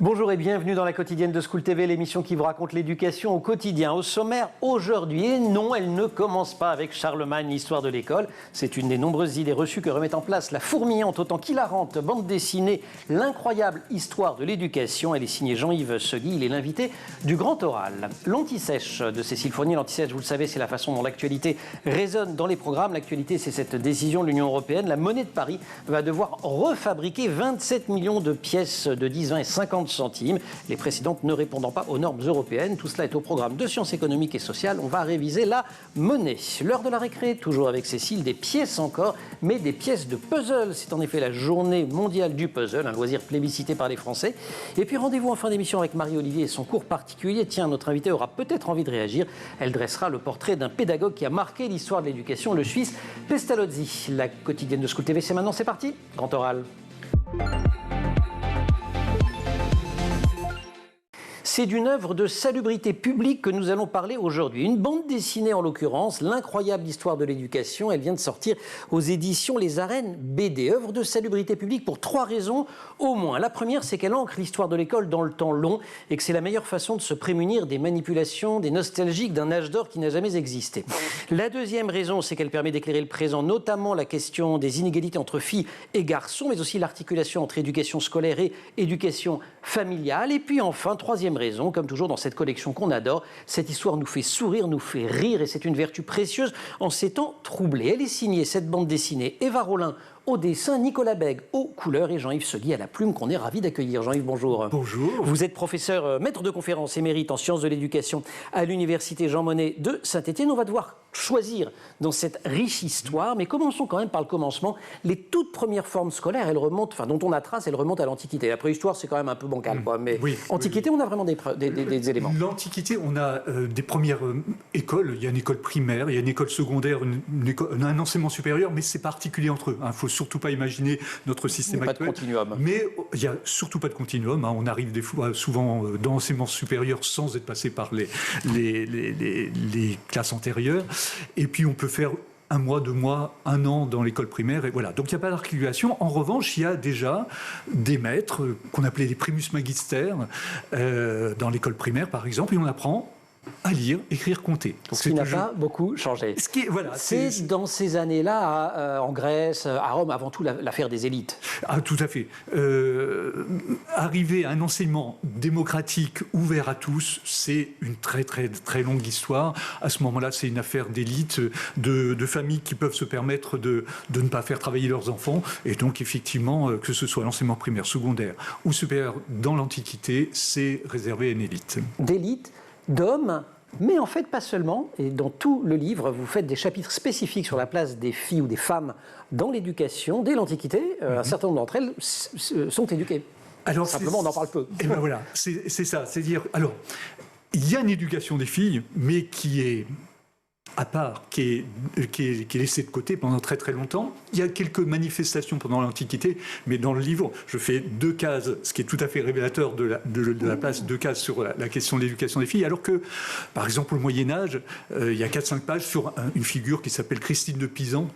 Bonjour et bienvenue dans la quotidienne de School TV, l'émission qui vous raconte l'éducation au quotidien. Au sommaire aujourd'hui, et non, elle ne commence pas avec Charlemagne, l'histoire de l'école. C'est une des nombreuses idées reçues que remet en place la fourmillante, autant qu'hilarante bande dessinée L'incroyable histoire de l'éducation. Elle est signée Jean-Yves Segui, il est l'invité du Grand Oral. L'Anti-Sèche de Cécile Fournier. L'Anti-Sèche, vous le savez, c'est la façon dont l'actualité résonne dans les programmes. L'actualité, c'est cette décision de l'Union européenne. La monnaie de Paris va devoir refabriquer 27 millions de pièces de 10, 20 et 50 centimes, les précédentes ne répondant pas aux normes européennes. Tout cela est au programme de sciences économiques et sociales. On va réviser la monnaie. L'heure de la récré, toujours avec Cécile, des pièces encore, mais des pièces de puzzle. C'est en effet la journée mondiale du puzzle, un loisir plébiscité par les Français. Et puis rendez-vous en fin d'émission avec Marie-Olivier et son cours particulier. Tiens, notre invitée aura peut-être envie de réagir. Elle dressera le portrait d'un pédagogue qui a marqué l'histoire de l'éducation, le Suisse Pestalozzi. La quotidienne de School TV, c'est maintenant, c'est parti. Grand Oral. C'est d'une œuvre de salubrité publique que nous allons parler aujourd'hui. Une bande dessinée en l'occurrence, L'incroyable histoire de l'éducation. Elle vient de sortir aux éditions Les Arènes BD. Œuvre de salubrité publique pour 3 raisons au moins. La première, c'est qu'elle ancre l'histoire de l'école dans le temps long et que c'est la meilleure façon de se prémunir des manipulations, des nostalgiques d'un âge d'or qui n'a jamais existé. La deuxième raison, c'est qu'elle permet d'éclairer le présent, notamment la question des inégalités entre filles et garçons, mais aussi l'articulation entre éducation scolaire et éducation familiale. Et puis enfin, troisième raison, comme toujours dans cette collection qu'on adore, cette histoire nous fait sourire, nous fait rire et c'est une vertu précieuse en ces temps troublés. Elle est signée, cette bande dessinée, Eva Rollin au dessin, Nicolas Bègue aux couleurs et Jean-Yves Segui à la plume qu'on est ravi d'accueillir. Jean-Yves, bonjour. Bonjour. Vous êtes professeur, maître de conférences émérite en sciences de l'éducation à l'université Jean Monnet de Saint-Étienne. On va devoir choisir dans cette riche histoire, mais commençons quand même par le commencement. Les toutes premières formes scolaires, elles remontent, enfin dont on a trace, elles remontent à l'Antiquité. La préhistoire, c'est quand même un peu bancal, quoi. Mais oui, Antiquité, oui. On a vraiment des éléments. L'Antiquité, on a des premières écoles. Il y a une école primaire, il y a une école secondaire, un enseignement supérieur, mais c'est particulier entre eux. Il ne faut surtout pas imaginer notre système actuel. Pas de continuum. Mais il n'y a surtout pas de continuum. On arrive des fois, souvent dans l'enseignement supérieur sans être passé par les classes antérieures. Et puis on peut faire 1 mois, 2 mois, 1 an dans l'école primaire, et voilà. Donc il n'y a pas d'articulation. En revanche, il y a déjà des maîtres qu'on appelait les primus magister dans l'école primaire, par exemple, et on apprend à lire, écrire, compter. Donc ce qui n'a pas beaucoup changé. C'est dans ces années-là, en Grèce, à Rome, avant tout l'affaire des élites. Ah, tout à fait. Arriver à un enseignement démocratique, ouvert à tous, c'est une très très très longue histoire. À ce moment-là, c'est une affaire d'élite, de familles qui peuvent se permettre de ne pas faire travailler leurs enfants. Et donc, effectivement, que ce soit l'enseignement primaire, secondaire ou supérieur dans l'Antiquité, c'est réservé à une élite. D'élite, d'hommes, mais en fait pas seulement. Et dans tout le livre, vous faites des chapitres spécifiques sur la place des filles ou des femmes dans l'éducation. Dès l'Antiquité, un certain nombre d'entre elles sont éduquées. Alors, simplement, on en parle peu. Et ben voilà, c'est ça. C'est-à-dire, alors, il y a une éducation des filles, mais qui est à part, qui est laissé de côté pendant très très longtemps. Il y a quelques manifestations pendant l'Antiquité, mais dans le livre, je fais 2 cases, ce qui est tout à fait révélateur de la place, 2 cases sur la question de l'éducation des filles, alors que, par exemple, au Moyen-Âge, il y a 4-5 pages sur une figure qui s'appelle Christine de Pisan,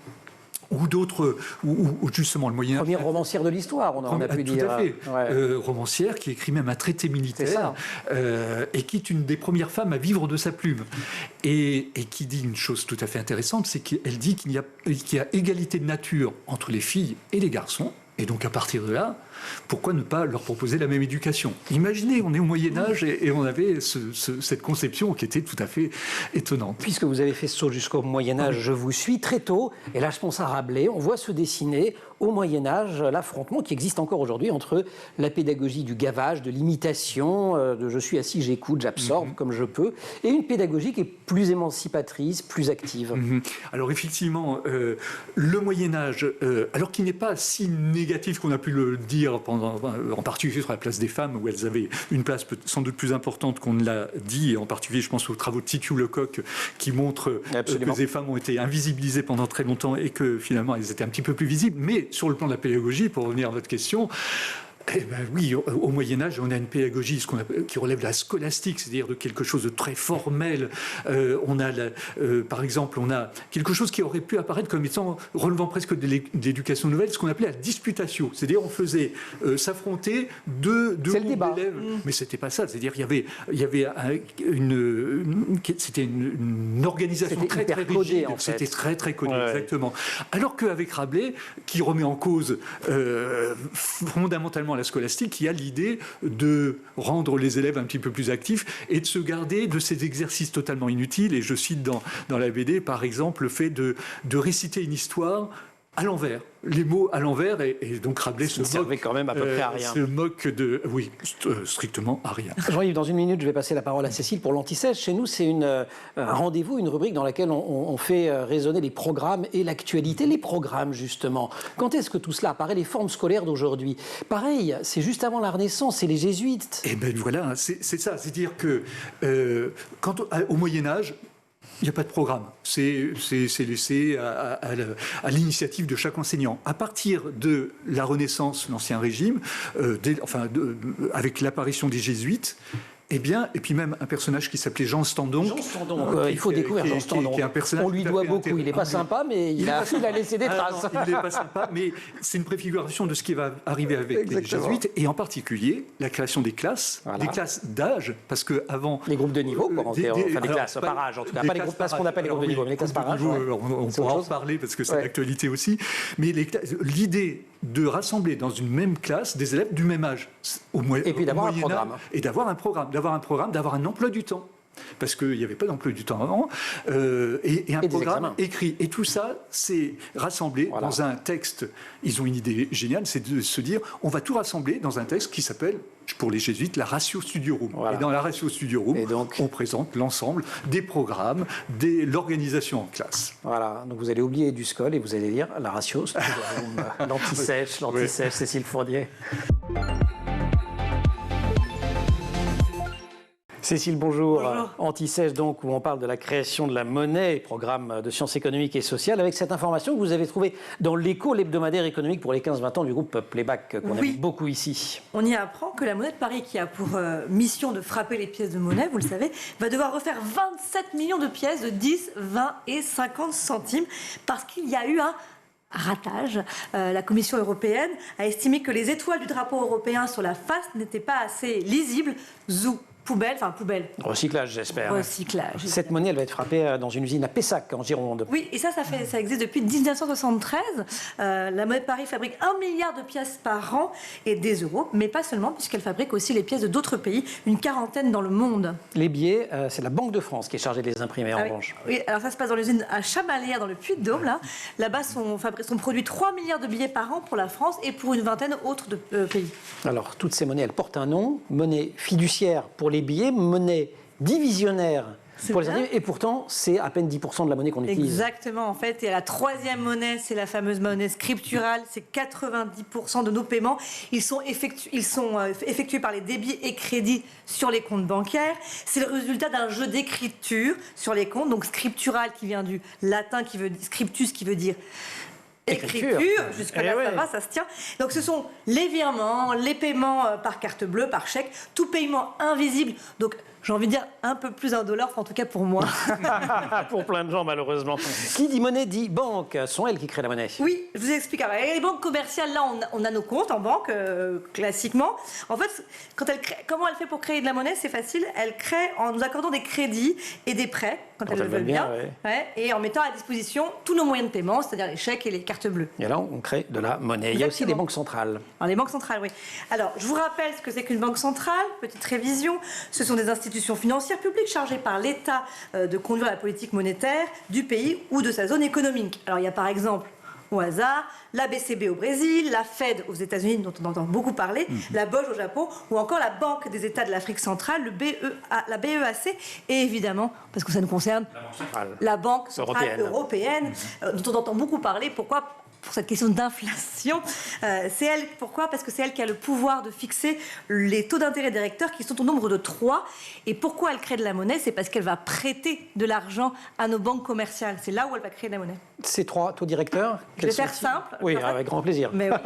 ou d'autres, ou justement le Moyen-Âge. Première romancière de l'histoire, on a pu dire. Tout à fait. Ouais. Romancière qui écrit même un traité militaire et qui est une des premières femmes à vivre de sa plume. Et qui dit une chose tout à fait intéressante, c'est qu'elle dit qu'il y a égalité de nature entre les filles et les garçons. Et donc à partir de là, pourquoi ne pas leur proposer la même éducation? Imaginez, on est au Moyen-Âge et on avait cette conception qui était tout à fait étonnante. Puisque vous avez fait ce saut jusqu'au Moyen-Âge, je vous suis très tôt. Et là, je pense à Rabelais. On voit se dessiner au Moyen-Âge l'affrontement qui existe encore aujourd'hui entre la pédagogie du gavage, de l'imitation, de je suis assis, j'écoute, j'absorbe comme je peux, et une pédagogie qui est plus émancipatrice, plus active. Alors effectivement, le Moyen-Âge, alors qu'il n'est pas si négatif qu'on a pu le dire en particulier sur la place des femmes, où elles avaient une place sans doute plus importante qu'on ne l'a dit, et en particulier, je pense aux travaux de Titiou Lecoq, qui montrent que les femmes ont été invisibilisées pendant très longtemps et que finalement, elles étaient un petit peu plus visibles. Mais sur le plan de la pédagogie, pour revenir à votre question, Eh ben oui, au Moyen-Âge, on a une pédagogie qui relève de la scolastique, c'est-à-dire de quelque chose de très formel. Par exemple, on a quelque chose qui aurait pu apparaître comme étant relevant presque de l'éducation nouvelle, ce qu'on appelait la disputatio. C'est-à-dire on faisait s'affronter deux groupes d'élèves. Mais c'était pas ça. C'est-à-dire il y avait c'était une organisation très rigide. En fait. C'était très codé, exactement. Alors qu'avec Rabelais, qui remet en cause fondamentalement la scolastique, il y a l'idée de rendre les élèves un petit peu plus actifs et de se garder de ces exercices totalement inutiles. Et je cite dans la BD, par exemple, le fait de réciter une histoire à l'envers, les mots à l'envers, et donc Rabelais se moque quand même à peu près à rien. Se moque de, oui, strictement à rien. Jean-Yves, dans une minute, je vais passer la parole à Cécile pour l'Anti-Sèche. Chez nous, c'est un rendez-vous, une rubrique dans laquelle on fait résonner les programmes et l'actualité. Les programmes, justement. Quand est-ce que tout cela apparaît, les formes scolaires d'aujourd'hui? Pareil, c'est juste avant la Renaissance, c'est les jésuites. Eh bien voilà, c'est ça. C'est-à-dire que au Moyen-Âge, il n'y a pas de programme. C'est laissé à l'initiative de chaque enseignant. À partir de la Renaissance, l'Ancien Régime, avec l'apparition des jésuites, eh bien, et puis même un personnage qui s'appelait Jean Standon. Jean Standon, il faut découvrir Jean Standon. On lui doit beaucoup. Il n'est pas sympa, mais il a laissé des traces. Non, il n'est pas sympa, mais c'est une préfiguration de ce qui va arriver avec les jésuites, et en particulier la création des classes, des classes d'âge, parce qu'avant... Les groupes de niveau, pour rentrer, des classes par âge, en tout cas. Pas les groupes, pas ce qu'on appelle les groupes de niveau, mais les classes par âge. On pourra en parler, parce que c'est l'actualité aussi. Mais l'idée de rassembler dans une même classe des élèves du même âge. Et puis d'avoir un programme. Et d'avoir un programme, d'avoir un emploi du temps. Parce qu'il n'y avait pas d'emploi du temps avant, et un programme écrit. Et tout ça, c'est rassemblé dans un texte. Ils ont une idée géniale, c'est de se dire, on va tout rassembler dans un texte qui s'appelle, pour les jésuites, la Ratio Studiorum. Et dans la Ratio Studiorum, on présente l'ensemble des programmes, l'organisation en classe. Voilà, donc vous allez oublier du scol et vous allez lire la Ratio Studiorum, l'Anti-Sèche, Cécile Fournier. Cécile, bonjour. Anti-Sèche, donc, où on parle de la création de la monnaie, programme de sciences économiques et sociales, avec cette information que vous avez trouvée dans l'Écho, l'hebdomadaire économique pour les 15-20 ans du groupe Playback, qu'on aime beaucoup ici. On y apprend que la monnaie de Paris, qui a pour mission de frapper les pièces de monnaie, vous le savez, va devoir refaire 27 millions de pièces de 10, 20 et 50 centimes, parce qu'il y a eu un ratage. La Commission européenne a estimé que les étoiles du drapeau européen sur la face n'étaient pas assez lisibles. Poubelle. Recyclage, j'espère. Recyclage. Cette monnaie, elle va être frappée dans une usine à Pessac, en Gironde. Oui, et ça existe depuis 1973. La monnaie de Paris fabrique 1 milliard de pièces par an et des euros, mais pas seulement, puisqu'elle fabrique aussi les pièces d'autres pays, une quarantaine dans le monde. Les billets, c'est la Banque de France qui est chargée de les imprimer, en revanche. Oui, alors ça se passe dans l'usine à Chamalières, dans le Puy-de-Dôme. Là-bas, sont produits 3 milliards de billets par an pour la France et pour une vingtaine autres de pays. Alors, toutes ces monnaies, elles portent un nom. Monnaie fiduciaire pour les billets, monnaie divisionnaire pour les individus, et pourtant, c'est à peine 10% de la monnaie qu'on utilise. Exactement, en fait. Et la troisième monnaie, c'est la fameuse monnaie scripturale. C'est 90% de nos paiements. Ils sont effectués par les débits et crédits sur les comptes bancaires. C'est le résultat d'un jeu d'écriture sur les comptes. Donc, scriptural qui vient du latin, qui veut scriptus, qui veut dire écriture, jusque-là ça va, ça se tient. Donc ce sont les virements, les paiements par carte bleue, par chèque, tout paiement invisible. Donc j'ai envie de dire un peu plus $1, en tout cas pour moi. Pour plein de gens, malheureusement. Qui dit monnaie dit banque. Ce sont elles qui créent la monnaie. Oui, je vous explique. Alors, les banques commerciales, là, on a nos comptes en banque, classiquement. En fait, comment elle fait pour créer de la monnaie? C'est facile. Elle crée en nous accordant des crédits et des prêts, quand elles le veulent bien. Et en mettant à disposition tous nos moyens de paiement, c'est-à-dire les chèques et les cartes bleues. Et là, on crée de la monnaie. Exactement. Il y a aussi des banques centrales. Alors, les banques centrales, oui. Alors, je vous rappelle ce que c'est qu'une banque centrale. Petite révision. Ce sont des institutions financières publiques chargées par l'État de conduire la politique monétaire du pays ou de sa zone économique. Alors, il y a par exemple, au hasard, la BCB au Brésil, la Fed aux États-Unis, dont on entend beaucoup parler, la BOJ au Japon, ou encore la Banque des États de l'Afrique centrale, la BEAC, et évidemment, parce que ça nous concerne, la Banque centrale européenne, dont on entend beaucoup parler. Pourquoi ? pour cette question d'inflation. C'est elle, pourquoi ? Parce que c'est elle qui a le pouvoir de fixer les taux d'intérêt directeurs qui sont au nombre de 3. Et pourquoi elle crée de la monnaie ? C'est parce qu'elle va prêter de l'argent à nos banques commerciales. C'est là où elle va créer de la monnaie. Ces 3 taux directeurs, je vais faire simple. Oui, avec grand plaisir. Mais oui.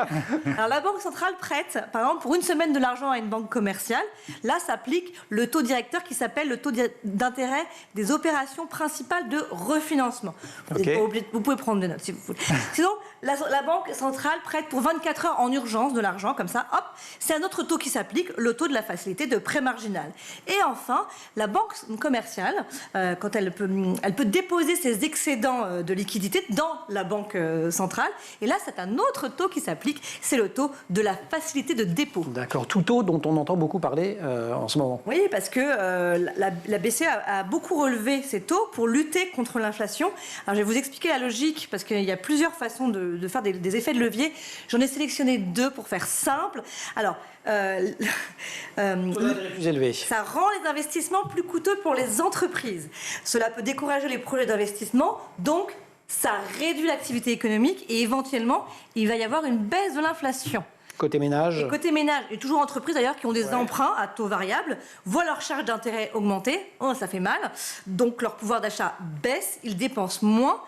Alors la Banque centrale prête, par exemple, pour une semaine de l'argent à une banque commerciale. Là, s'applique le taux directeur qui s'appelle le taux d'intérêt des opérations principales de refinancement. Vous pouvez prendre des notes si vous voulez. Sinon, la Banque centrale prête pour 24 heures en urgence de l'argent, comme ça, hop, c'est un autre taux qui s'applique, le taux de la facilité de prêt marginal. Et enfin, la banque commerciale, quand elle peut déposer ses excédents de liquidité dans la banque centrale, et là, c'est un autre taux qui s'applique, c'est le taux de la facilité de dépôt. D'accord, tout taux dont on entend beaucoup parler en ce moment. Oui, parce que la BCE a beaucoup relevé ces taux pour lutter contre l'inflation. Alors, je vais vous expliquer la logique, parce qu'il y a plusieurs façons de faire des effets de levier. J'en ai sélectionné 2 pour faire simple. Alors, plus élevé. Ça rend les investissements plus coûteux pour les entreprises. Cela peut décourager les projets d'investissement, donc ça réduit l'activité économique et éventuellement, il va y avoir une baisse de l'inflation. Côté ménage. Et côté ménage, et toujours entreprises d'ailleurs qui ont des emprunts à taux variable, voient leur charge d'intérêt augmenter, ça fait mal, donc leur pouvoir d'achat baisse, ils dépensent moins,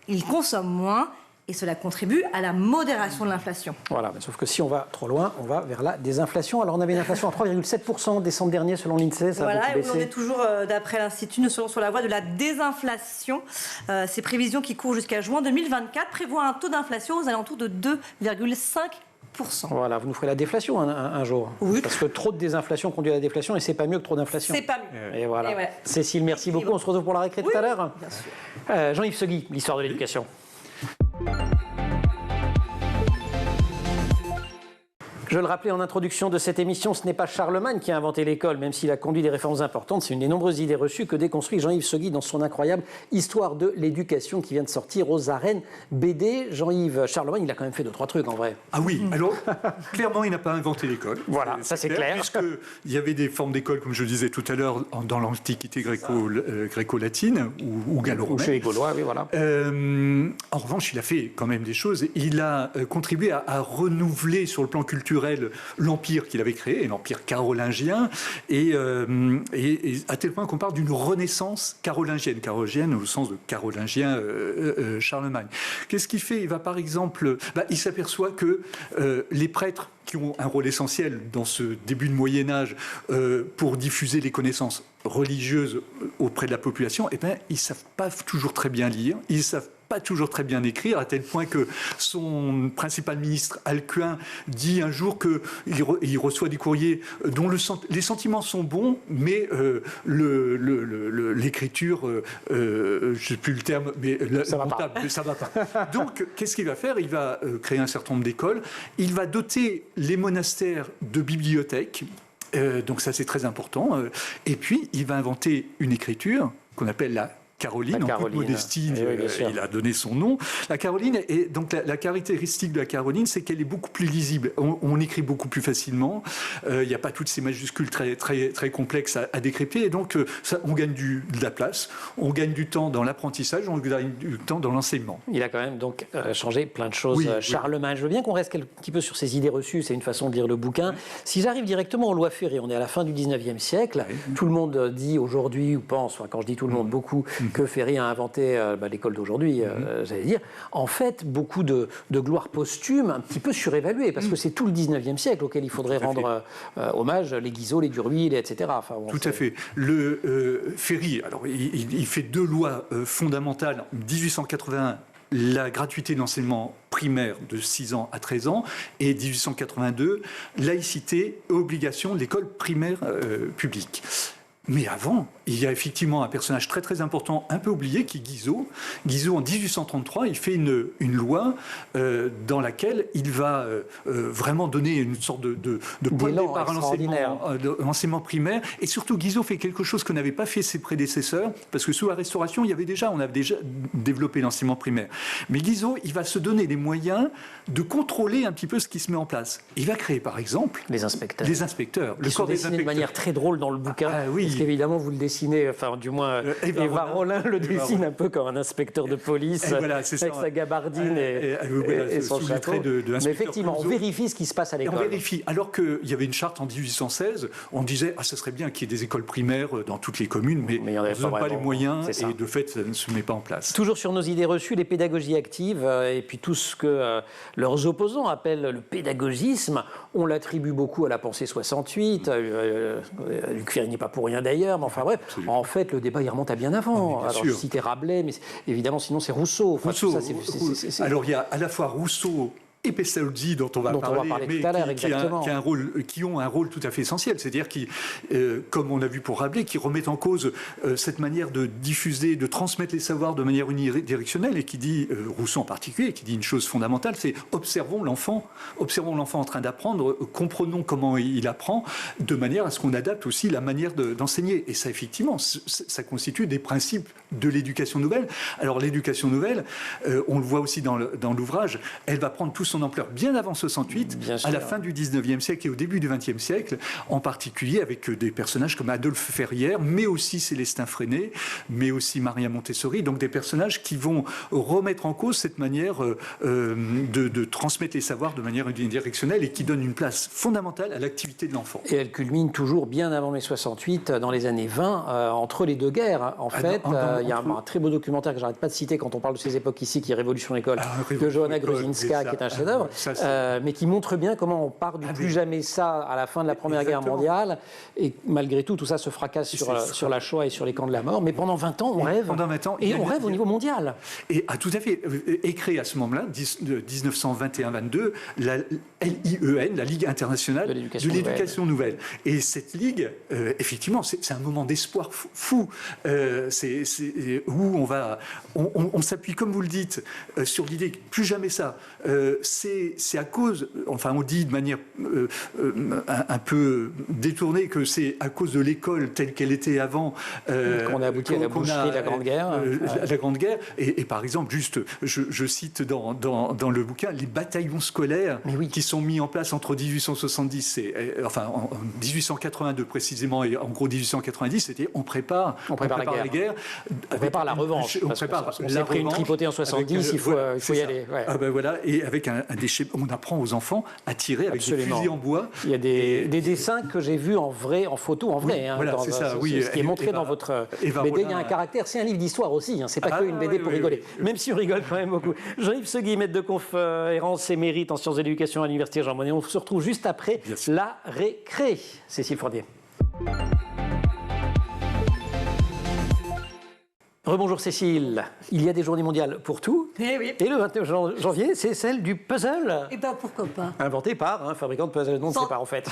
ils consomment moins, et cela contribue à la modération de l'inflation. Voilà, mais sauf que si on va trop loin, on va vers la désinflation. Alors on avait une inflation à 3,7% en décembre dernier selon l'INSEE, ça a beaucoup baissé. On est toujours, d'après l'Institut, nous sommes sur la voie de la désinflation. Ces prévisions qui courent jusqu'à juin 2024 prévoient un taux d'inflation aux alentours de 2,5%. Voilà, vous nous ferez la déflation un jour. Oui. Parce que trop de désinflation conduit à la déflation et c'est pas mieux que trop d'inflation. C'est pas mieux. Et voilà. Et ouais. Cécile, merci beaucoup. On se retrouve pour la récré tout à l'heure. Bien sûr. Jean-Yves Segui, l'histoire de l'éducation. Je le rappelais en introduction de cette émission, ce n'est pas Charlemagne qui a inventé l'école, même s'il a conduit des réformes importantes. C'est une des nombreuses idées reçues que déconstruit Jean-Yves Segui dans son incroyable Histoire de l'éducation qui vient de sortir aux arènes BD. Jean-Yves, Charlemagne, il a quand même fait 2-3 trucs en vrai. Ah oui, alors clairement, il n'a pas inventé l'école. Voilà, ça c'est clair. Puisqu'il y avait des formes d'école, comme je le disais tout à l'heure, dans l'Antiquité gréco-latine ou gallo-romaine. Ou chez les Gaulois, oui, voilà. En revanche, il a fait quand même des choses. Il a contribué à renouveler sur le plan culturel l'empire qu'il avait créé, l'empire carolingien, et à tel point qu'on parle d'une renaissance carolingienne au sens de carolingien Charlemagne. Qu'est-ce qu'il fait ? Il va par exemple, il s'aperçoit que les prêtres qui ont un rôle essentiel dans ce début de Moyen-Âge pour diffuser les connaissances religieuses auprès de la population, ils ne savent pas toujours très bien lire, ils ne savent pas toujours très bien écrire, à tel point que son principal ministre, Alcuin, dit un jour qu'il reçoit des courriers dont les sentiments sont bons, mais l'écriture, je ne sais plus le terme, mais ça ne va pas. Donc, qu'est-ce qu'il va faire ? Il va créer un certain nombre d'écoles, il va doter les monastères de bibliothèques, donc ça c'est très important, et puis il va inventer une écriture qu'on appelle la Caroline, en toute modestie, il a donné son nom. La Caroline, et donc la caractéristique de la Caroline, c'est qu'elle est beaucoup plus lisible. On écrit beaucoup plus facilement. Il n'y a pas toutes ces majuscules très, très, très complexes à décrypter. Et donc, on gagne de la place, on gagne du temps dans l'apprentissage, on gagne du temps dans l'enseignement. Il a quand même donc changé plein de choses. Charlemagne, je veux bien qu'on reste un petit peu sur ces idées reçues. C'est une façon de lire le bouquin. Si j'arrive directement aux lois Ferré, on est à la fin du 19e siècle. Tout le monde dit aujourd'hui, ou pense, quand je dis tout le monde, beaucoup, que Ferry a inventé l'école d'aujourd'hui, j'allais dire. En fait, beaucoup de gloire posthume, un petit peu surévaluée, parce que c'est tout le 19e siècle auquel il faudrait rendre hommage, les Guizot, les Duruy, etc. Enfin, tout à fait. Ferry, alors, il fait 2 lois fondamentales. 1881, la gratuité de l'enseignement primaire de 6 ans à 13 ans, et 1882, laïcité et obligation de l'école primaire publique. Mais avant, il y a effectivement un personnage très très important, un peu oublié, qui est Guizot. Guizot, en 1833, il fait une loi dans laquelle il va vraiment donner une sorte de point de départ à l'enseignement primaire. Et surtout, Guizot fait quelque chose que n'avaient pas fait ses prédécesseurs, parce que sous la Restauration, on avait déjà développé l'enseignement primaire. Mais Guizot, il va se donner les moyens de contrôler un petit peu ce qui se met en place. Il va créer, par exemple, les inspecteurs. Les inspecteurs. Ils sont dessinés de manière très drôle dans le bouquin. Oui. Parce qu'évidemment, vous le dessinez dessiné, enfin du moins Eva Rollin le dessine un peu comme un inspecteur de police voilà, avec ça. sa gabardine et son chapeau. Mais effectivement, on vérifie ce qui se passe à l'école. On vérifie. Alors qu'il y avait une charte en 1816, on disait ça serait bien qu'il y ait des écoles primaires dans toutes les communes, mais on ne donne pas les moyens et de fait, ça ne se met pas en place. Toujours sur nos idées reçues, les pédagogies actives et puis tout ce que leurs opposants appellent le pédagogisme, on l'attribue beaucoup à la pensée 68. Luc Ferry n'est pas pour rien d'ailleurs, mais enfin bref, en fait, le débat il remonte à bien avant. Alors je citais Rabelais, mais évidemment, sinon c'est Rousseau. Enfin, Rousseau. Ça, alors il y a à la fois Rousseau et Pestalozzi dont on va parler tout à l'heure, qui ont un rôle tout à fait essentiel, c'est-à-dire qui, comme on a vu pour Rabelais, qui remettent en cause cette manière de diffuser, de transmettre les savoirs de manière unidirectionnelle, et qui dit, Rousseau en particulier, qui dit une chose fondamentale, c'est observons l'enfant en train d'apprendre, comprenons comment il apprend, de manière à ce qu'on adapte aussi la manière d'enseigner. Et ça, effectivement, ça constitue des principes de l'éducation nouvelle. Alors l'éducation nouvelle, on le voit aussi dans l'ouvrage, elle va prendre tout son ampleur bien avant 68, à la fin du 19e siècle et au début du 20e siècle, en particulier avec des personnages comme Adolphe Ferrière, mais aussi Célestin Freinet, mais aussi Maria Montessori, donc des personnages qui vont remettre en cause cette manière de transmettre les savoirs de manière unidirectionnelle et qui donnent une place fondamentale à l'activité de l'enfant. Et elle culmine toujours bien avant mai 68, dans les années 20, entre les deux guerres. En fait, il y a un très beau documentaire que j'arrête pas de citer quand on parle de ces époques ici, qui est Révolution l'école, de Johanna Gruzinska, qui est un chef-d'œuvre, mais qui montre bien comment on part du plus jamais ça à la fin de la Première Guerre mondiale, et malgré tout ça se fracasse sur la Shoah et sur les camps de la mort, mais pendant 20 ans, on rêve, et on rêve au niveau mondial. Et tout à fait, est créée à ce moment-là, 1921-22, la LIEN, la Ligue internationale de l'éducation nouvelle. Et cette ligue, effectivement, c'est un moment d'espoir fou, où on s'appuie, comme vous le dites, sur l'idée que plus jamais ça. C'est à cause, enfin on dit de manière un peu détournée que c'est à cause de l'école telle qu'elle était avant qu'on a abouti à la boucherie de la Grande Guerre. La Grande Guerre. Et par exemple, juste, je cite dans le bouquin les bataillons scolaires qui sont mis en place entre 1870 en 1882 précisément, et en gros 1890, c'était on prépare la guerre. On prépare la revanche. On s'est pris une tripotée en 70, il faut y aller. Ouais. Ah ben voilà, et avec on apprend aux enfants à tirer avec des fusils en bois. Il y a des dessins que j'ai vus en vrai, en vrai. Voilà, c'est ça. Ce qui est montré dans votre BD. Il y a un caractère, c'est un livre d'histoire aussi. C'est pas que une BD pour rigoler. Même si on rigole quand même beaucoup. Jean-Yves Segui, maître de conférence émérite en sciences de l'éducation à l'université Jean Monnet. On se retrouve juste après la récré. Cécile Fordier. Rebonjour Cécile, il y a des journées mondiales pour tout. Oui. Et le 21 janvier, c'est celle du puzzle. Et bien pourquoi pas. Inventé par un fabricant de puzzle. Non, on ne sait pas en fait.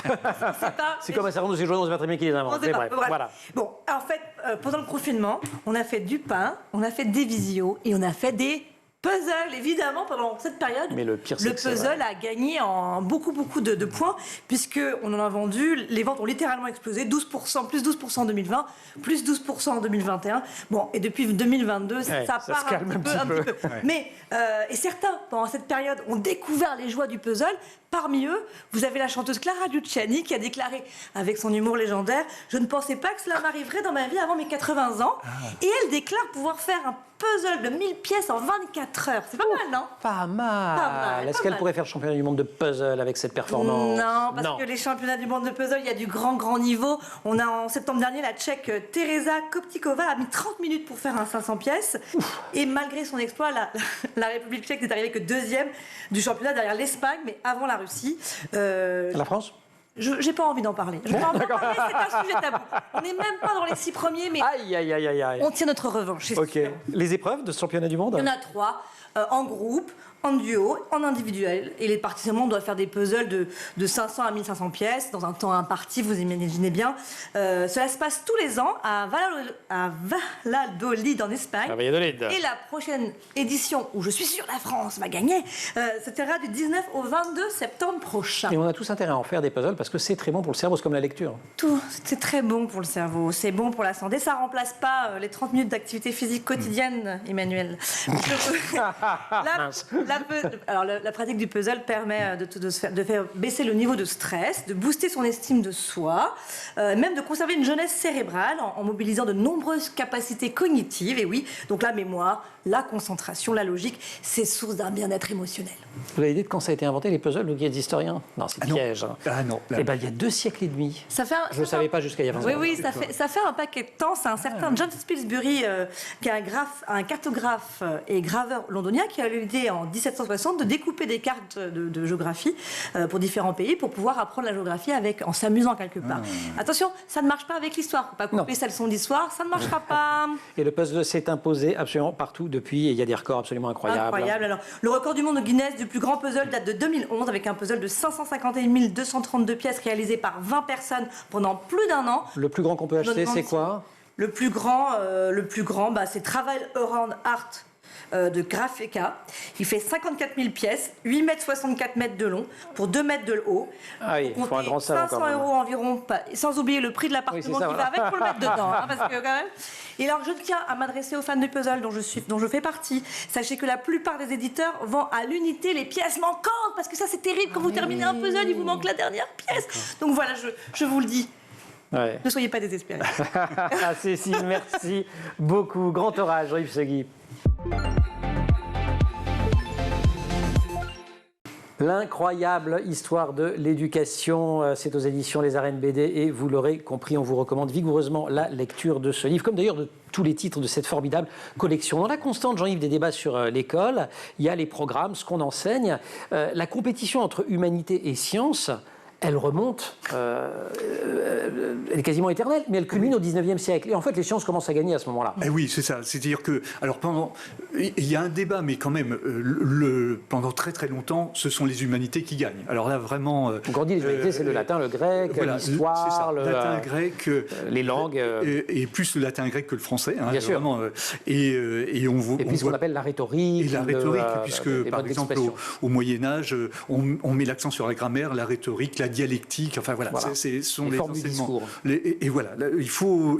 C'est comme un certain nombre de ces journaux, on ne sait pas très bien qui les invente. Mais bref, voilà. Bon, en fait, pendant le confinement, on a fait du pain, on a fait des visios et on a fait des puzzle, évidemment, pendant cette période. Mais le pire, puzzle a gagné en beaucoup de points, puisqu'on en a vendu, les ventes ont littéralement explosé, 12%, plus 12% en 2020, plus 12% en 2021. Bon, et depuis 2022, ça part un petit peu. Ouais. Mais, et certains, pendant cette période, ont découvert les joies du puzzle. Parmi eux, vous avez la chanteuse Clara Luciani qui a déclaré, avec son humour légendaire, « Je ne pensais pas que cela m'arriverait dans ma vie avant mes 80 ans. » Et elle déclare pouvoir faire un puzzle de 1000 pièces en 24 heures. C'est pas mal, non ? Pas mal. Est-ce qu'elle pourrait faire championne du monde de puzzle avec cette performance ? Non, parce que les championnats du monde de puzzle, il y a du grand niveau. On a en septembre dernier, la Tchèque Teresa Koptikova a mis 30 minutes pour faire un 500 pièces. Et malgré son exploit, la République tchèque n'est arrivée que deuxième du championnat derrière l'Espagne, mais avant la Russie. La France ? J'ai pas envie d'en parler. C'est un sujet tabou. On n'est même pas dans les 6 premiers, mais on tient notre revanche. Ok. Les épreuves de ce championnat du monde ? Il y en a 3, en groupe, en duo, en individuel. Et les participants doivent faire des puzzles de 500 à 1500 pièces dans un temps imparti, vous imaginez bien. Cela se passe tous les ans à Valladolid en Espagne. Et la prochaine édition, où je suis sûre la France va gagner, se tiendra du 19 au 22 septembre prochain. Et on a tous intérêt à en faire des puzzles parce que c'est très bon pour le cerveau, c'est comme la lecture. C'est très bon pour le cerveau, c'est bon pour la santé. Ça ne remplace pas les 30 minutes d'activité physique quotidienne, Emmanuel. La la pratique du puzzle permet de faire baisser le niveau de stress, de booster son estime de soi, même de conserver une jeunesse cérébrale en mobilisant de nombreuses capacités cognitives. Et oui, donc la mémoire, la concentration, la logique, c'est source d'un bien-être émotionnel. Vous avez dit de quand ça a été inventé, les puzzles, vous qui êtes historien? Non, c'est piège. Hein. Ah non. Eh ben, il y a 2 siècles et demi. Je ne savais pas jusqu'à il y a 20 ans. Oui, ça fait un paquet de temps. C'est un certain John Spilsbury, qui est un cartographe et graveur londonien, qui a eu l'idée en 1760 de découper des cartes de géographie pour différents pays pour pouvoir apprendre la géographie en s'amusant quelque part. Attention, ça ne marche pas avec l'histoire. Faut pas couper sa leçon d'histoire, ça ne marchera pas. Et le puzzle s'est imposé absolument partout depuis, et il y a des records absolument incroyables. Alors, le record du monde au Guinness du plus grand puzzle date de 2011 avec un puzzle de 551 232 pièces réalisées par 20 personnes pendant plus d'1 an. Le plus grand qu'on peut acheter, c'est quoi? Le plus grand, c'est Travel Around Art de Grafeka. Il fait 54 000 pièces, 8,64 m de long pour 2 mètres de haut. Ah oui, il faut un grand salon. 500 € environ, sans oublier le prix de l'appartement qui va avec pour le mettre dedans. Parce que, quand même. Et alors, je tiens à m'adresser aux fans de puzzle dont je fais partie. Sachez que la plupart des éditeurs vendent à l'unité les pièces manquantes, parce que ça, c'est terrible. Quand vous terminez un puzzle, il vous manque la dernière pièce. Donc voilà, je vous le dis. Ouais. Ne soyez pas désespérés. Cécile, merci beaucoup. Grand orage, Yves Segui. L'incroyable histoire de l'éducation, c'est aux éditions Les Arènes BD et vous l'aurez compris, on vous recommande vigoureusement la lecture de ce livre, comme d'ailleurs de tous les titres de cette formidable collection. Dans la constante, Jean-Yves, des débats sur l'école, il y a les programmes, ce qu'on enseigne, la compétition entre humanité et science. Elle remonte, elle est quasiment éternelle, mais elle culmine au 19e siècle. Et en fait, les sciences commencent à gagner à ce moment-là. Eh oui, c'est ça. C'est-à-dire que, alors il y a un débat, mais quand même, pendant très très longtemps, ce sont les humanités qui gagnent. Alors là, vraiment. Quand on dit les humanités, c'est le latin, le grec, voilà, l'histoire, le latin, grec, les langues. Et plus le latin grec que le français. Hein, bien sûr. Vraiment, et puis ce qu'on appelle la rhétorique. Et la rhétorique, puisque par exemple, au Moyen-Âge, on met l'accent sur la grammaire, la rhétorique, la dialectique, enfin voilà. Ce sont les enseignements. Et voilà, il faut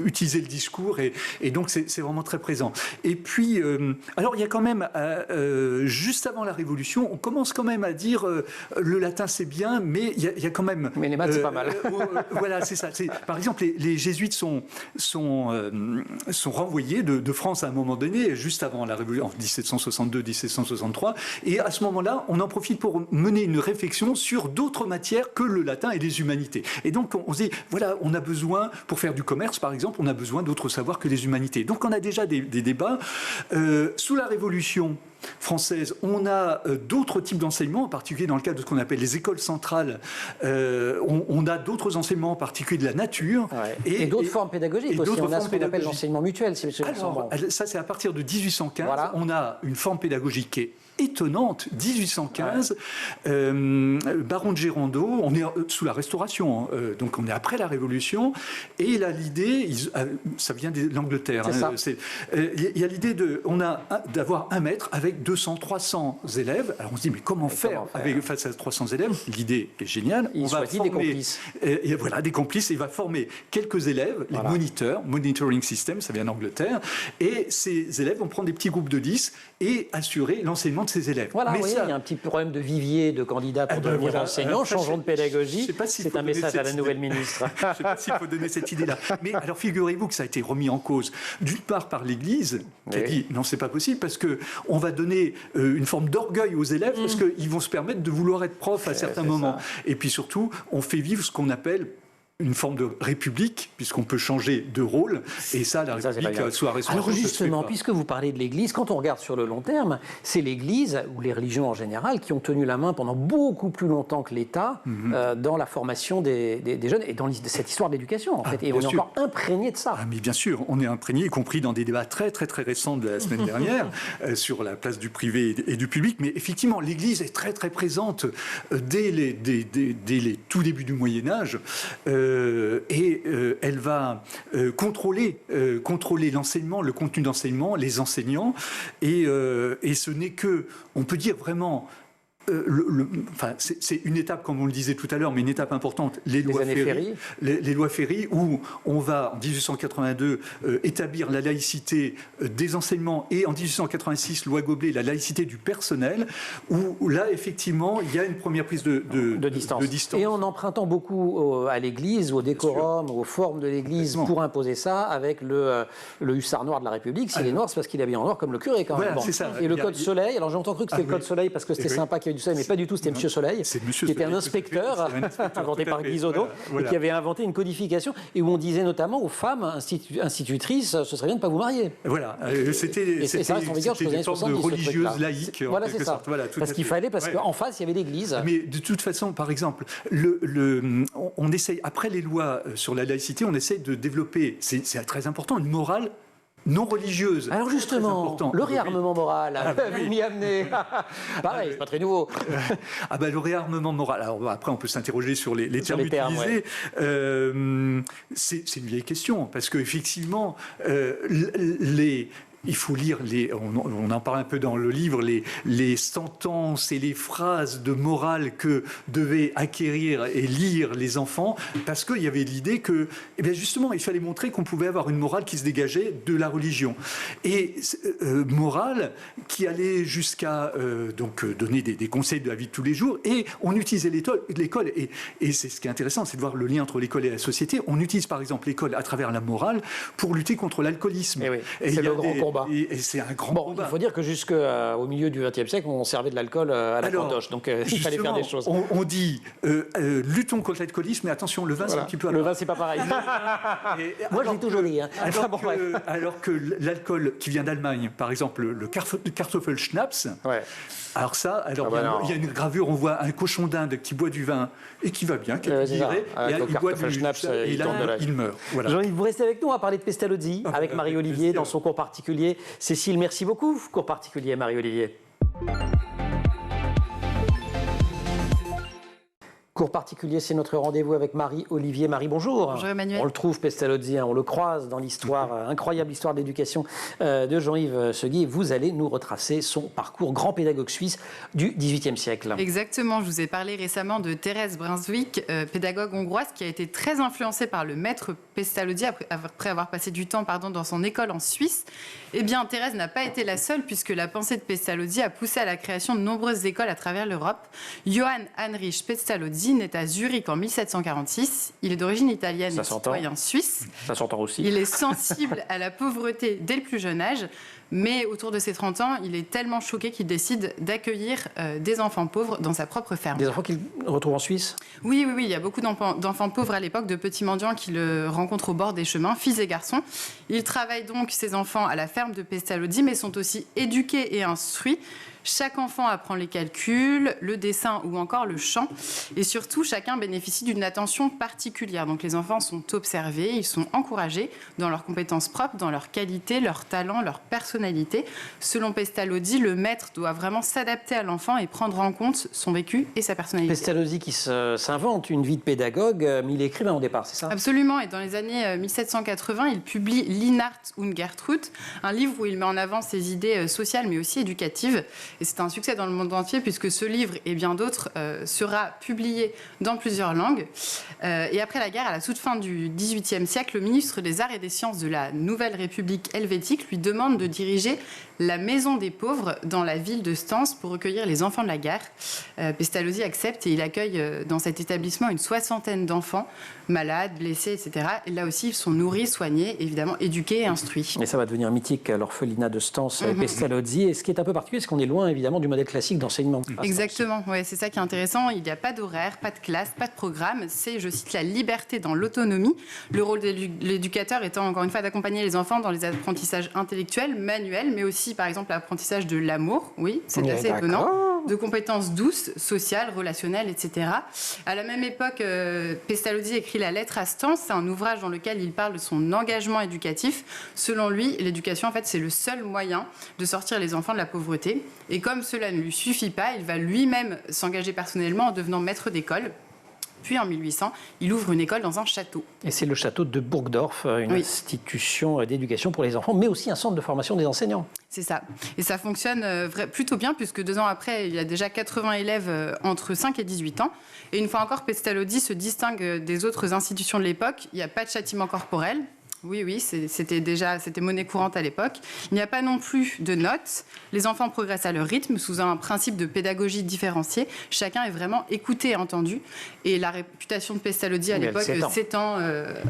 utiliser le discours et donc c'est vraiment très présent. Et puis, alors il y a quand même, juste avant la Révolution, on commence quand même à dire le latin c'est bien, mais il y a quand même... Mais les maths c'est pas mal. Voilà, c'est ça. Par exemple, les jésuites sont renvoyés de France à un moment donné, juste avant la Révolution, en 1762-1763, et à ce moment-là, on en profite pour mener une réflexion sur d'autres matières que le latin et les humanités. Et donc, on se dit, voilà, on a besoin, pour faire du commerce, par exemple, on a besoin d'autres savoirs que les humanités. Donc, on a déjà des débats. Sous la Révolution française, on a d'autres types d'enseignements, en particulier dans le cadre de ce qu'on appelle les écoles centrales. On a d'autres enseignements, en particulier de la nature. Ouais. Et d'autres formes pédagogiques aussi. On a ce qu'on appelle l'enseignement mutuel. Alors, ça, c'est à partir de 1815. Voilà. On a une forme pédagogique qui est étonnante, 1815, Baron de Gérondeau, on est sous la Restauration, donc on est après la Révolution, et là l'idée, ça vient de l'Angleterre, il y a l'idée d'avoir un maître avec 200-300 élèves, alors on se dit mais comment faire face à 300 élèves, l'idée est géniale, on va former des complices. Voilà, des complices, et il va former quelques élèves, les moniteurs, monitoring system, ça vient d'Angleterre, et ces élèves vont prendre des petits groupes de 10 et assurer l'enseignement de ses élèves. Voilà, il y a un petit problème de vivier de candidats pour devenir enseignant. Changeons de pédagogie. C'est un message à la nouvelle ministre. Je ne sais pas s'il faut donner cette idée-là. Mais alors, figurez-vous que ça a été remis en cause, d'une part par l'Église, qui a dit non, c'est pas possible, parce qu'on va donner une forme d'orgueil aux élèves, parce qu'ils vont se permettre de vouloir être profs à certains moments. Et puis surtout, on fait vivre ce qu'on appelle une forme de république, puisqu'on peut changer de rôle, et ça, la République soit responsable. Alors justement, puisque vous parlez de l'Église, quand on regarde sur le long terme, c'est l'Église, ou les religions en général, qui ont tenu la main pendant beaucoup plus longtemps que l'État dans la formation des jeunes, et dans cette histoire de l'éducation, en fait. Et on est encore imprégné de ça. Ah, mais bien sûr, on est imprégné, y compris dans des débats très, très, très récents de la semaine dernière, sur la place du privé et du public, mais effectivement, l'Église est très, très présente dès les tout débuts du Moyen-Âge, et elle va contrôler l'enseignement, le contenu d'enseignement, les enseignants, et ce n'est que, on peut dire vraiment, c'est une étape, comme on le disait tout à l'heure, mais une étape importante, les lois Ferry, où on va, en 1882, établir la laïcité des enseignements, et en 1886, loi Goblet, la laïcité du personnel, où là, effectivement, il y a une première prise de distance. Et en empruntant beaucoup à l'Église, au décorum, aux formes de l'Église, pour imposer ça, avec le hussard noir de la République. S'il est noir, c'est parce qu'il est habillé en noir, comme le curé, quand même. Voilà, c'est ça. Et le code Soleil, alors j'ai longtemps cru que c'était le code Soleil, parce que c'était sympa qu'il y avait du soleil, mais pas du tout, c'était Monsieur Soleil, qui était un inspecteur, inventé par Guizotto, et qui avait inventé une codification, et où on disait notamment aux femmes institutrices, ce serait bien de ne pas vous marier. Voilà, c'était des formes de religieuses laïques. Voilà, c'est ça. Parce qu'il fallait, parce qu'en face, il y avait l'Église. Mais de toute façon, par exemple, on essaye, après les lois sur la laïcité, on essaye de développer, c'est très important, une morale non religieuse. Alors justement, le réarmement moral, vous m'y amenez. Pareil, c'est pas très nouveau. Le réarmement moral. Alors après, on peut s'interroger sur les termes utilisés. Ouais. C'est une vieille question, parce qu'effectivement, il faut lire, on en parle un peu dans le livre, les sentences et les phrases de morale que devaient acquérir et lire les enfants, parce qu'il y avait l'idée que, justement, il fallait montrer qu'on pouvait avoir une morale qui se dégageait de la religion. Et morale qui allait jusqu'à donner des conseils de la vie de tous les jours, et on utilisait l'école, et c'est ce qui est intéressant, c'est de voir le lien entre l'école et la société. On utilise par exemple l'école à travers la morale pour lutter contre l'alcoolisme. Et c'est le grand combat. Et c'est un grand combat. Il faut dire que jusqu'au milieu du XXe siècle, on servait de l'alcool à la cantoche, donc il fallait faire des choses. On dit luttons contre l'alcoolisme, mais attention, le vin c'est un petit peu... Le vin c'est pas pareil. Moi je l'ai toujours dit. Alors que l'alcool qui vient d'Allemagne, par exemple le Kartoffelschnaps, alors ça, il y a une gravure, on voit un cochon d'Inde qui boit du vin et qui va bien, qui est viré, et il boit du Schnaps et là il meurt. Voilà. Jean-Yves, vous restez avec nous, on va parler de Pestalozzi avec Marie-Olivier dans son cours particulier. Cécile, merci beaucoup. Cours particulier, Marie-Olivier. Cours particulier, c'est notre rendez-vous avec Marie-Olivier. Marie, bonjour. Bonjour Emmanuel. On le trouve, Pestalozzi, on le croise dans l'histoire, incroyable histoire d'éducation de Jean-Yves Segui. Vous allez nous retracer son parcours, grand pédagogue suisse du XVIIIe siècle. Exactement, je vous ai parlé récemment de Thérèse Brunswick, pédagogue hongroise qui a été très influencée par le maître Pestalozzi après avoir passé du temps dans son école en Suisse. Eh bien, Thérèse n'a pas été la seule puisque la pensée de Pestalozzi a poussé à la création de nombreuses écoles à travers l'Europe. Johann Heinrich Pestalozzi naît à Zurich en 1746. Il est d'origine italienne et citoyen suisse. Ça s'entend aussi. Il est sensible à la pauvreté dès le plus jeune âge. Mais autour de ses 30 ans, il est tellement choqué qu'il décide d'accueillir des enfants pauvres dans sa propre ferme. Des enfants qu'il retrouve en Suisse ? Oui, il y a beaucoup d'enfants pauvres à l'époque, de petits mendiants qu'il rencontre au bord des chemins, fils et garçons. Il travaille donc ces enfants à la ferme de Pestalozzi, mais sont aussi éduqués et instruits. Chaque enfant apprend les calculs, le dessin ou encore le chant. Et surtout, chacun bénéficie d'une attention particulière. Donc les enfants sont observés, ils sont encouragés dans leurs compétences propres, dans leurs qualités, leurs talents, leur personnalité. Selon Pestalozzi, le maître doit vraiment s'adapter à l'enfant et prendre en compte son vécu et sa personnalité. Pestalozzi qui s'invente une vie de pédagogue, mais il est écrivain au départ, c'est ça ? Absolument. Et dans les années 1780, il publie Linhart und Gertrud, un livre où il met en avant ses idées sociales mais aussi éducatives. Et c'est un succès dans le monde entier puisque ce livre et bien d'autres sera publié dans plusieurs langues. Et après la guerre, à la toute fin du XVIIIe siècle, le ministre des Arts et des Sciences de la Nouvelle République helvétique lui demande de diriger la Maison des Pauvres dans la ville de Stans pour recueillir les enfants de la guerre. Pestalozzi accepte et il accueille dans cet établissement une 60aine d'enfants, malades, blessés, etc. Et là aussi, ils sont nourris, soignés, évidemment éduqués et instruits. Et ça va devenir mythique, l'orphelinat de Stans, Pestalozzi. Et ce qui est un peu particulier, c'est qu'on est loin, évidemment, du modèle classique d'enseignement. Exactement, c'est ça qui est intéressant. Il n'y a pas d'horaire, pas de classe, pas de programme. C'est, je cite, la liberté dans l'autonomie. Le rôle de l'éducateur étant, encore une fois, d'accompagner les enfants dans les apprentissages intellectuels, manuels, mais aussi, par exemple, l'apprentissage de l'amour. Oui, c'est assez étonnant. De compétences douces, sociales, relationnelles, etc. À la même époque, Pestalozzi écrit La lettre à Stans. C'est un ouvrage dans lequel il parle de son engagement éducatif. Selon lui, l'éducation, en fait, c'est le seul moyen de sortir les enfants de la pauvreté. Et comme cela ne lui suffit pas, il va lui-même s'engager personnellement en devenant maître d'école. puis en 1800, il ouvre une école dans un château. Et c'est le château de Burgdorf, une institution d'éducation pour les enfants, mais aussi un centre de formation des enseignants. C'est ça. Et ça fonctionne plutôt bien, puisque 2 ans après, il y a déjà 80 élèves entre 5 et 18 ans. Et une fois encore, Pestalozzi se distingue des autres institutions de l'époque. Il n'y a pas de châtiment corporel. Oui, c'était monnaie courante à l'époque. Il n'y a pas non plus de notes. Les enfants progressent à leur rythme sous un principe de pédagogie différenciée. Chacun est vraiment écouté et entendu. Et la réputation de Pestalozzi à l'époque s'étend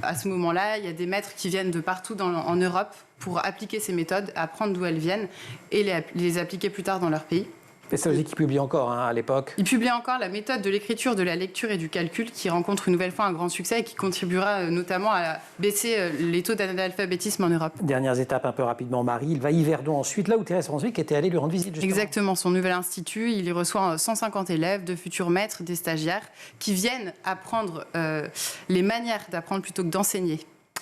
à ce moment-là. Il y a des maîtres qui viennent de partout en Europe pour appliquer ces méthodes, apprendre d'où elles viennent et les appliquer plus tard dans leur pays. Pestalozzi qui publie encore à l'époque. Il publie encore la méthode de l'écriture, de la lecture et du calcul qui rencontre une nouvelle fois un grand succès et qui contribuera notamment à baisser les taux d'analphabétisme en Europe. Dernières étapes un peu rapidement, Marie. Il va à Yverdon ensuite, là où Thérèse Brunswick était allée lui rendre visite. Justement. Exactement, son nouvel institut. Il y reçoit 150 élèves, de futurs maîtres, des stagiaires qui viennent apprendre les manières d'apprendre plutôt que d'enseigner.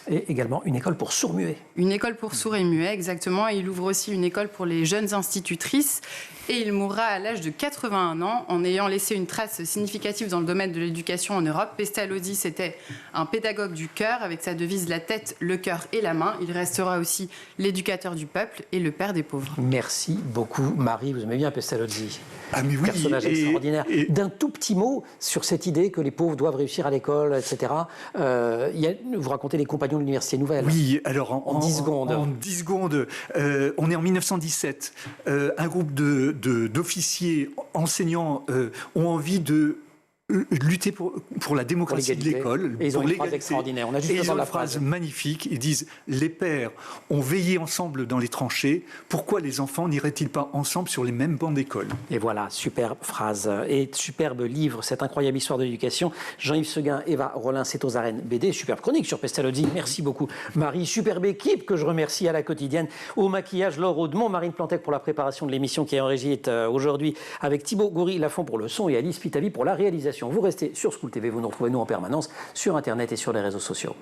Et également une école pour sourds-muets. Une école pour sourds et muets, exactement. Il ouvre aussi une école pour les jeunes institutrices. Et il mourra à l'âge de 81 ans en ayant laissé une trace significative dans le domaine de l'éducation en Europe. Pestalozzi, c'était un pédagogue du cœur avec sa devise « la tête, le cœur et la main ». Il restera aussi l'éducateur du peuple et le père des pauvres. Merci beaucoup, Marie. Vous aimez bien Pestalozzi. Ah mais oui, personnage extraordinaire. D'un tout petit mot sur cette idée que les pauvres doivent réussir à l'école, etc. Vous racontez les compagnons de l'Université Nouvelle. Oui, alors en 10 secondes. En 10 secondes, on est en 1917. Un groupe d'officiers enseignants ont envie de lutter pour la démocratie de l'école. Et ils ont une phrase extraordinaire. On a juste besoin de la phrase magnifique. Ils disent « Les pères ont veillé ensemble dans les tranchées. Pourquoi les enfants n'iraient-ils pas ensemble sur les mêmes bancs d'école ?» Et voilà, superbe phrase. Et superbe livre, cette incroyable histoire de l'éducation. Jean-Yves Seguin, Eva Rollin, c'est aux arènes BD. Superbe chronique sur Pestalozzi. Merci beaucoup, Marie. Superbe équipe que je remercie à la quotidienne. Au maquillage, Laure Audemont, Marine Plantec pour la préparation de l'émission qui est en régie aujourd'hui avec Thibaut Goury-Lafont pour le son et Alice Pitavi pour la réalisation. Vous restez sur School TV, vous nous retrouvez nous en permanence sur Internet et sur les réseaux sociaux.